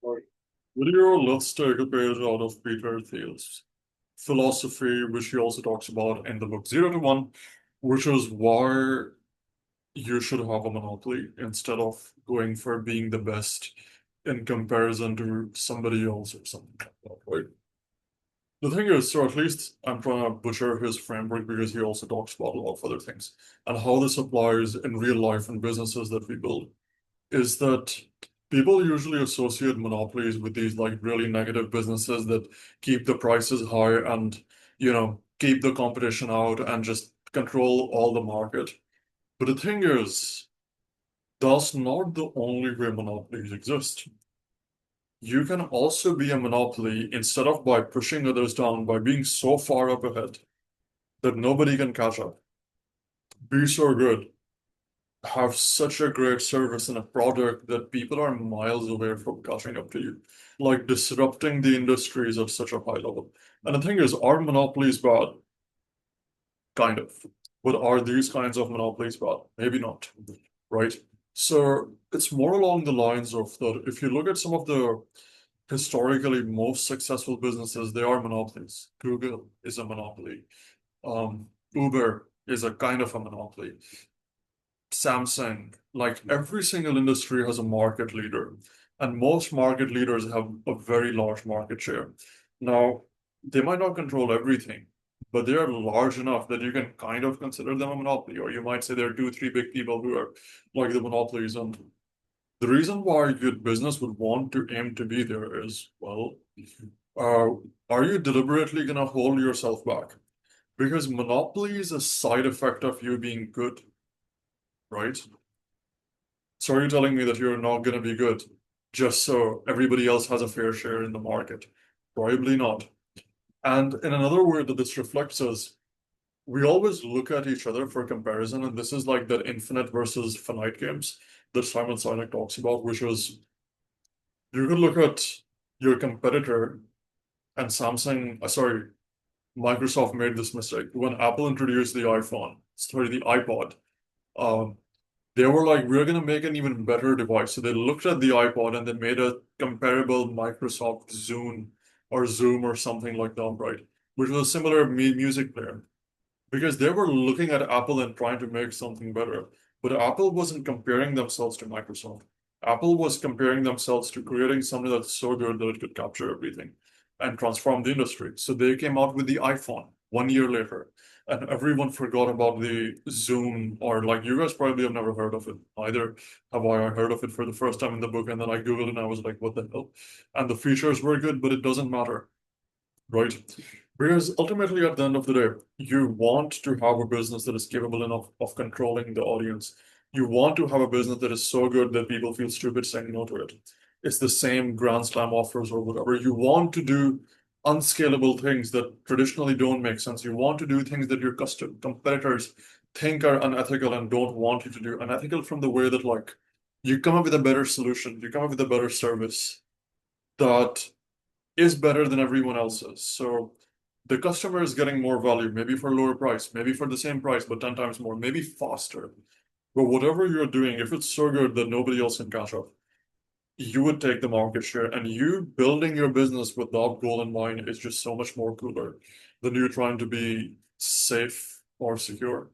Right. Video, let's take a page out of Peter Thiel's philosophy, which he also talks about in the book Zero to One, which is why you should have a monopoly instead of going for being the best in comparison to somebody else or something like that, right? The thing is, so at least I'm trying to butcher his framework because he also talks about a lot of other things and how this applies in real life and businesses that we build is that people usually associate monopolies with these like really negative businesses that keep the prices high and, keep the competition out and just control all the market. But the thing is, that's not the only way monopolies exist. You can also be a monopoly instead of by pushing others down by being so far up ahead that nobody can catch up. Be so good, have such a great service and a product that people are miles away from catching up to you, like disrupting the industries at such a high level. And the thing is, are monopolies bad? Kind of. But are these kinds of monopolies bad? Maybe not, right? So it's more along the lines of that if you look at some of the historically most successful businesses, they are monopolies. Google is a monopoly. Uber is a kind of a monopoly. Samsung, like every single industry has a market leader, and most market leaders have a very large market share. Now, they might not control everything, but they are large enough that you can kind of consider them a monopoly, or you might say there are two, three big people who are like the monopolies. And the reason why a good business would want to aim to be there is, well, uh, are you deliberately going to hold yourself back? Because monopoly is a side effect of you being good, right? So are you telling me that you're not going to be good just so everybody else has a fair share in the market? Probably not. And in another word that this reflects is we always look at each other for comparison, and this is like that infinite versus finite games that Simon Sinek talks about, which is you could look at your competitor and Microsoft made this mistake. When Apple introduced the iPod, um, they were like, we're going to make an even better device. So they looked at the iPod and they made a comparable Microsoft Zoom or something like that, right? Which was a similar music player because they were looking at Apple and trying to make something better. But Apple wasn't comparing themselves to Microsoft. Apple was comparing themselves to creating something that's so good that it could capture everything and transform the industry. So they came out with the iPhone 1 year later, and everyone forgot about the Zoom, or like you guys probably have never heard of it. Either have I heard of it for the first time in the book, and then I Googled it and I was like, what the hell? And the features were good, but it doesn't matter. Right. Because ultimately, at the end of the day, you want to have a business that is capable enough of controlling the audience. You want to have a business that is so good that people feel stupid saying no to it. It's the same Grand Slam offers or whatever. You want to do unscalable things that traditionally don't make sense. You want to do things that your custom competitors think are unethical and don't want you to do. Unethical from the way that, like, you come up with a better solution, you come up with a better service that is better than everyone else's. So the customer is getting more value, maybe for a lower price, maybe for the same price, but 10 times more, maybe faster. But whatever you're doing, if it's so good that nobody else can catch up, you would take the market share. And you building your business with that goal in mind is just so much more cooler than you trying to be safe or secure.